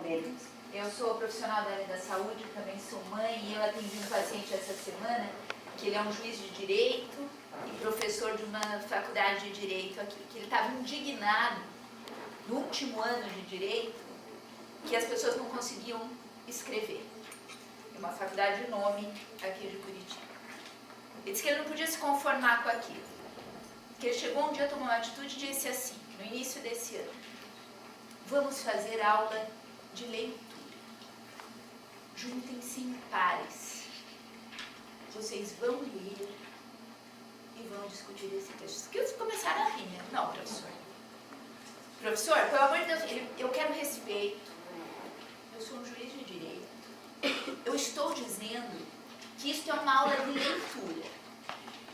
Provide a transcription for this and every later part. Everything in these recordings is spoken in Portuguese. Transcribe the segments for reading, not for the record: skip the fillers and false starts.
dele. Eu sou profissional da área da saúde, também sou mãe, e eu atendi um paciente essa semana, que ele é um juiz de direito e professor de uma faculdade de direito aqui, que ele estava indignado, no último ano de direito, que as pessoas não conseguiam escrever. É uma faculdade de nome aqui de Curitiba. Ele disse que ele não podia se conformar com aquilo. Que ele chegou um dia, tomou uma atitude e disse assim, no início desse ano: vamos fazer aula de leitura. Juntem-se em pares. Vocês vão ler e vão discutir esse texto. Que eles começaram a rir, né? Não, professor. Professor, pelo amor de Deus, eu quero respeito. Eu sou um juiz de direito. Eu estou dizendo que isto é uma aula de leitura.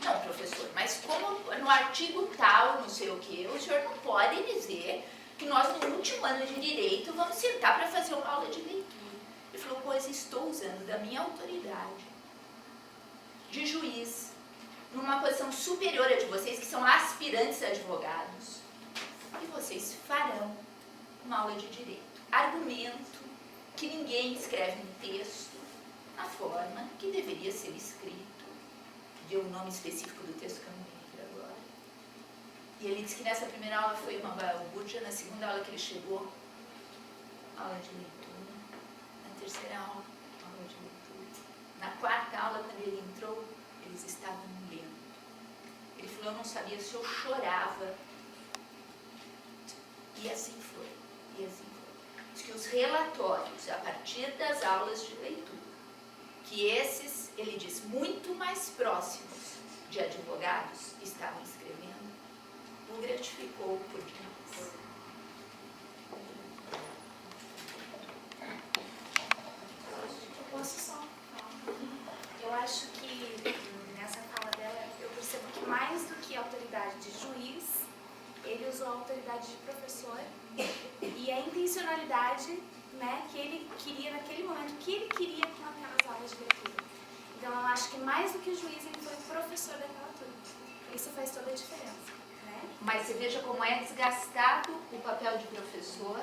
Não, professor, mas como no artigo tal, não sei o que, o senhor não pode dizer que nós no último ano de direito vamos sentar para fazer uma aula de leitura. Ele falou, pois estou usando da minha autoridade de juiz, numa posição superior a de vocês, que são aspirantes advogados, e vocês farão uma aula de direito. Argumento que ninguém escreve um texto na forma que deveria ser escrito. Deu o nome específico do texto que eu não lembro agora. E ele disse que nessa primeira aula foi uma balbúrdia, na segunda aula que ele chegou, aula de leitura, na terceira aula, aula de leitura. Na quarta aula, quando ele entrou, eles estavam lendo. Ele falou, eu não sabia se eu chorava. E assim foi, e assim foi. Diz que os relatórios, a partir das aulas de leitura, que esses, ele diz, muito mais próximos de advogados estavam escrevendo, o gratificou por demais. Eu posso só falar? Eu acho que nessa fala dela, eu percebo que mais do que a autoridade de juiz, ele usou a autoridade de professor e a intencionalidade, né, que ele queria naquele momento, que ele queria com aquelas aulas de leitura. Então eu acho que mais do que o juiz, ele foi o professor daquela turma. Isso faz toda a diferença, né? Mas você veja como é desgastado o papel de professor,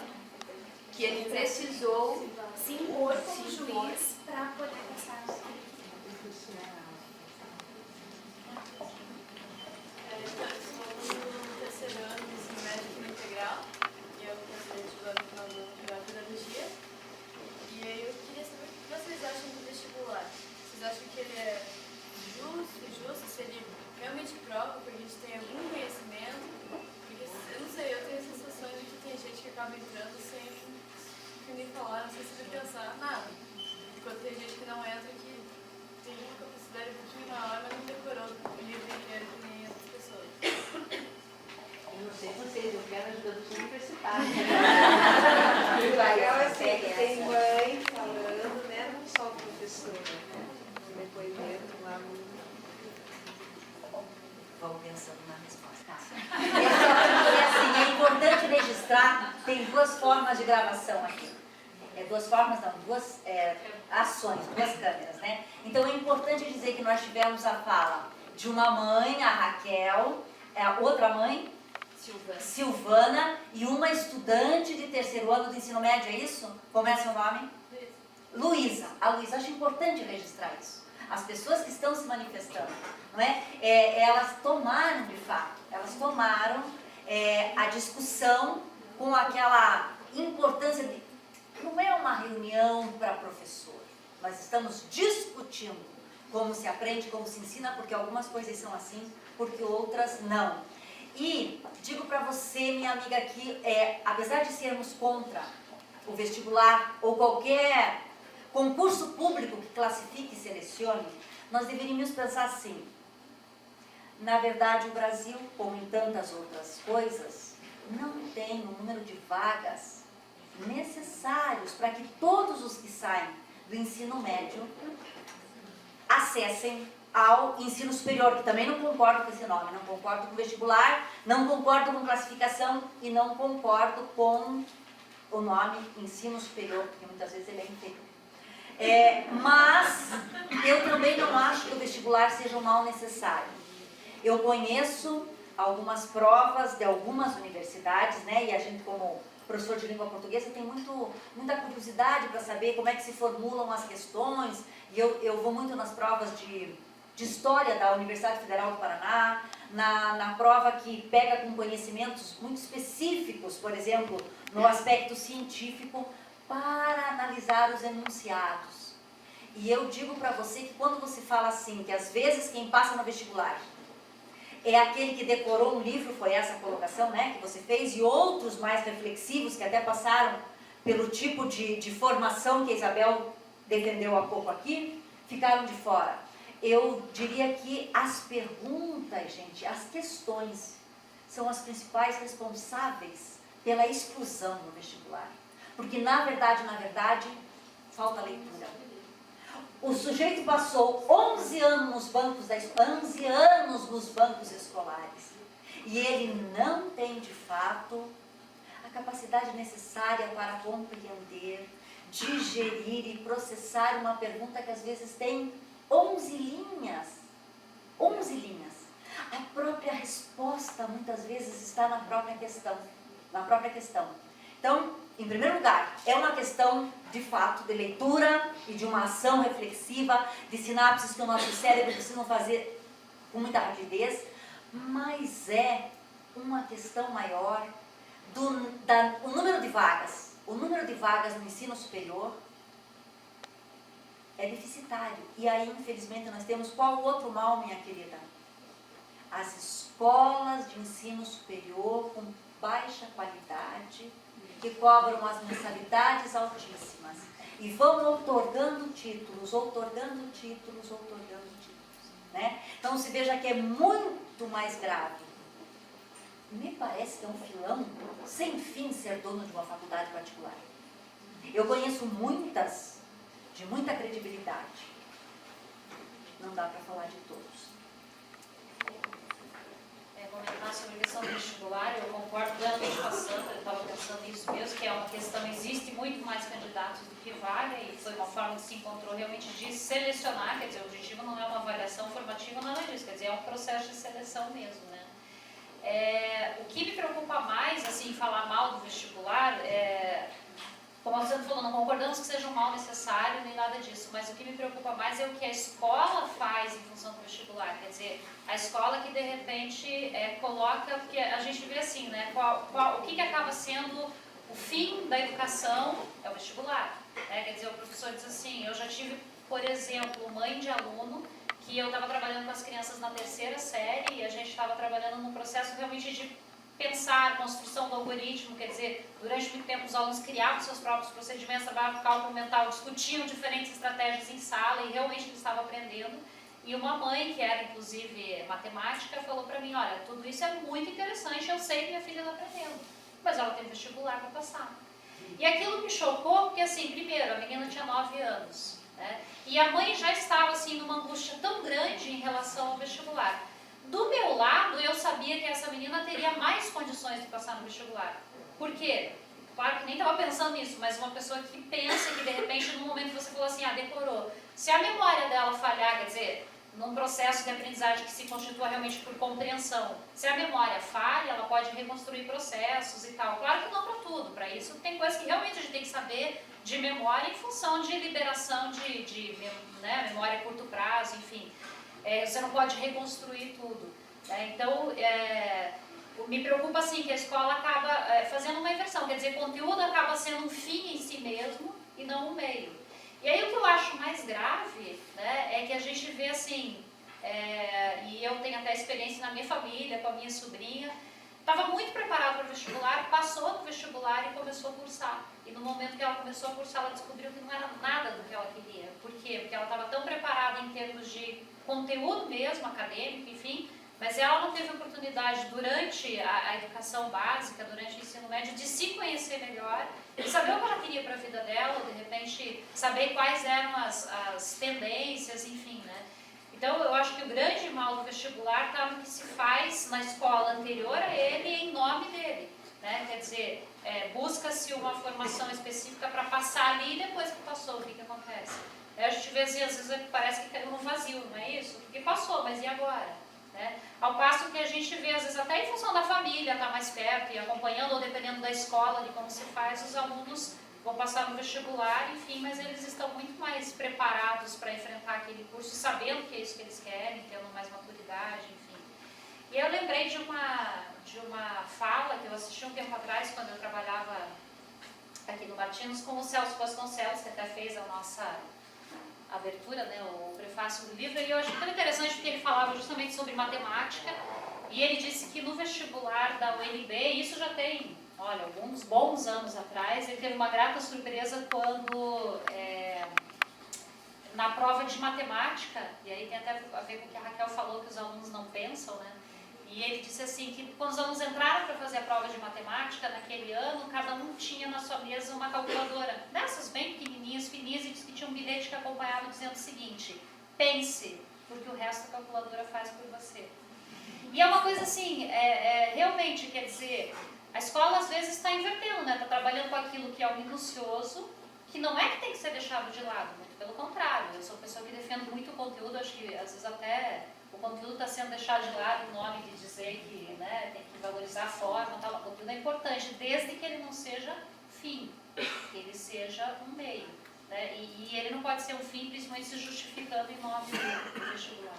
que ele precisou se impor como juiz para poder passar aquilo. Eu estou no terceiro ano do ensino médio integral, e eu gostaria de estudar no final do ano de pedagogia. E aí eu queria saber o que vocês acham do vestibular. Vocês acham que ele é justo, se ele realmente prova porque a gente tem algum conhecimento? Porque, eu não sei, eu tenho a sensação de que tem gente que acaba entrando sem nem falar, não sei se vai pensar nada. Enquanto tem gente que não entra, que tem uma capacidade um pouquinho maior, mas não decorou o livro inteiro que nem outras pessoas. Eu não sei vocês, eu quero ajuda dos universitários. O legal é assim, que tem mãe falando, né? Não só o professor, né? Depoimento lá no... Vamos pensando na resposta. E assim, é importante registrar, tem duas formas de gravação aqui. Duas formas, não, duas ações, duas câmeras, né? Então é importante dizer que nós tivemos a fala de uma mãe, a Raquel, a outra mãe, Silvana, e uma estudante de terceiro ano do ensino médio, é isso? Como é seu nome? Luísa. A Luísa, acho importante registrar isso. As pessoas que estão se manifestando, não é? Elas tomaram, de fato, a discussão com aquela importância de... Não é uma reunião para professor, nós estamos discutindo como se aprende, como se ensina, porque algumas coisas são assim, porque outras não. E digo para você, minha amiga, aqui, apesar de sermos contra o vestibular ou qualquer concurso público que classifique e selecione, nós deveríamos pensar assim: na verdade, o Brasil, como em tantas outras coisas, não tem o número de vagas necessários para que todos os que saem do ensino médio acessem ao ensino superior, que também não concordo com esse nome, não concordo com vestibular, não concordo com classificação e não concordo com o nome ensino superior, porque muitas vezes ele é inferior. Mas eu também não acho que o vestibular seja um mal necessário. Eu conheço algumas provas de algumas universidades, né? E a gente, como professor de língua portuguesa, tem muita curiosidade para saber como é que se formulam as questões. E eu vou muito nas provas de História da Universidade Federal do Paraná, na prova que pega com conhecimentos muito específicos, por exemplo, no aspecto científico, para analisar os enunciados. E eu digo para você que quando você fala assim, que às vezes quem passa no vestibular é aquele que decorou um livro, foi essa a colocação, né, que você fez, e outros mais reflexivos que até passaram pelo tipo de formação que a Isabel defendeu há pouco aqui, ficaram de fora. Eu diria que as perguntas, gente, as questões, são as principais responsáveis pela exclusão no vestibular. Porque, na verdade, falta leitura. O sujeito passou 11 anos nos bancos escolares e ele não tem, de fato, a capacidade necessária para compreender, digerir e processar uma pergunta que às vezes tem 11 linhas. 11 linhas. A própria resposta, muitas vezes, está na própria questão. Então, em primeiro lugar, é uma questão, de fato, de leitura e de uma ação reflexiva, de sinapses que o nosso cérebro precisa fazer com muita rapidez, mas é uma questão maior o número de vagas. O número de vagas no ensino superior é deficitário. E aí, infelizmente, nós temos qual outro mal, minha querida? As escolas de ensino superior com baixa qualidade, que cobram as mensalidades altíssimas e vão outorgando títulos, né? Então, se veja que é muito mais grave. Me parece que é um filão sem fim ser dono de uma faculdade particular. Eu conheço muitas, de muita credibilidade. Não dá para falar de todos. Comentar sobre a questão do vestibular, eu concordo plenamente com a Sandra, eu estava pensando nisso mesmo, que é uma questão, existe muito mais candidatos do que vaga, e foi uma forma que se encontrou realmente de selecionar, quer dizer, o objetivo não é uma avaliação formativa, nada disso, quer dizer, é um processo de seleção mesmo, né? O que me preocupa mais, assim, falar mal do vestibular, como a Sandra falou, não concordamos que seja um mal necessário, nem nada disso, mas o que me preocupa mais é o que a escola faz em função do vestibular, quer dizer, a escola que de repente coloca, porque a gente vê assim, né, o que acaba sendo o fim da educação é o vestibular, né? Quer dizer, o professor diz assim, eu já tive, por exemplo, mãe de aluno, que eu estava trabalhando com as crianças na 3ª série e a gente estava trabalhando num processo realmente de pensar, construção do algoritmo, quer dizer, durante muito tempo os alunos criavam seus próprios procedimentos, trabalhavam com cálculo mental, discutiam diferentes estratégias em sala e realmente eles estavam aprendendo. E uma mãe, que era inclusive matemática, falou para mim, olha, tudo isso é muito interessante, eu sei que minha filha está aprendendo, mas ela tem vestibular para passar. E aquilo me chocou, porque assim, primeiro, a menina tinha 9 anos, né? E a mãe já estava assim numa angústia tão grande em relação ao vestibular. Do meu lado, eu sabia que essa menina teria mais condições de passar no vestibular. Por quê? Claro que nem estava pensando nisso, mas uma pessoa que pensa que de repente no momento você falou assim, decorou. Se a memória dela falhar, quer dizer, num processo de aprendizagem que se constitua realmente por compreensão, se a memória falha, ela pode reconstruir processos e tal. Claro que não para tudo, para isso tem coisas que realmente a gente tem que saber de memória em função de liberação de memória a curto prazo, enfim. Você não pode reconstruir tudo, né? Então, me preocupa assim que a escola acaba fazendo uma inversão, quer dizer, conteúdo acaba sendo um fim em si mesmo e não um meio. E aí o que eu acho mais grave, né, é que a gente vê assim, e eu tenho até experiência na minha família, com a minha sobrinha, estava muito preparada para o vestibular, passou no vestibular e começou a cursar. E no momento que ela começou a cursar, ela descobriu que não era nada do que ela queria. Por quê? Porque ela estava tão preparada em termos de conteúdo mesmo, acadêmico, enfim, mas ela não teve oportunidade durante a educação básica, durante o ensino médio, de se conhecer melhor, de saber o que ela queria para a vida dela, de repente saber quais eram as tendências, enfim, né? Então, eu acho que o grande mal do vestibular está no que se faz na escola anterior a ele em nome dele, né? Quer dizer, busca-se uma formação específica para passar ali e depois que passou, o que acontece? A gente vê assim, às vezes parece que caiu no vazio, não é isso? Porque passou, mas e agora? né? Ao passo que a gente vê, às vezes, até em função da família, estar mais perto e acompanhando, ou dependendo da escola, de como se faz, os alunos vão passar no vestibular, enfim, mas eles estão muito mais preparados para enfrentar aquele curso, sabendo que é isso que eles querem, tendo mais maturidade, enfim. E eu lembrei de uma fala que eu assisti um tempo atrás, quando eu trabalhava aqui no Martins, com o Celso Vasconcelos, que até fez a nossa abertura, né, o prefácio do livro, e eu achei tão interessante porque ele falava justamente sobre matemática, e ele disse que no vestibular da UNB, isso já tem, olha, alguns bons anos atrás, ele teve uma grata surpresa quando, na prova de matemática, e aí tem até a ver com o que a Raquel falou, que os alunos não pensam, né, e ele disse assim, que quando os alunos entraram para fazer a prova de matemática, naquele ano, cada um tinha na sua mesa uma calculadora, dessas bem pequenininhas, fininhas, e disse que tinha um bilhete que acompanhava dizendo o seguinte: pense, porque o resto a calculadora faz por você. E é uma coisa assim, realmente, quer dizer, a escola às vezes está invertendo, né? Está trabalhando com aquilo que é o minucioso, que não é que tem que ser deixado de lado, muito pelo contrário. Eu sou uma pessoa que defendo muito o conteúdo, acho que às vezes até o conteúdo está sendo deixado de lado em nome de dizer que, né, tem que valorizar a forma, tal. O conteúdo é importante, desde que ele não seja fim, que ele seja um meio, né? E ele não pode ser um fim, principalmente se justificando em nome do vestibular.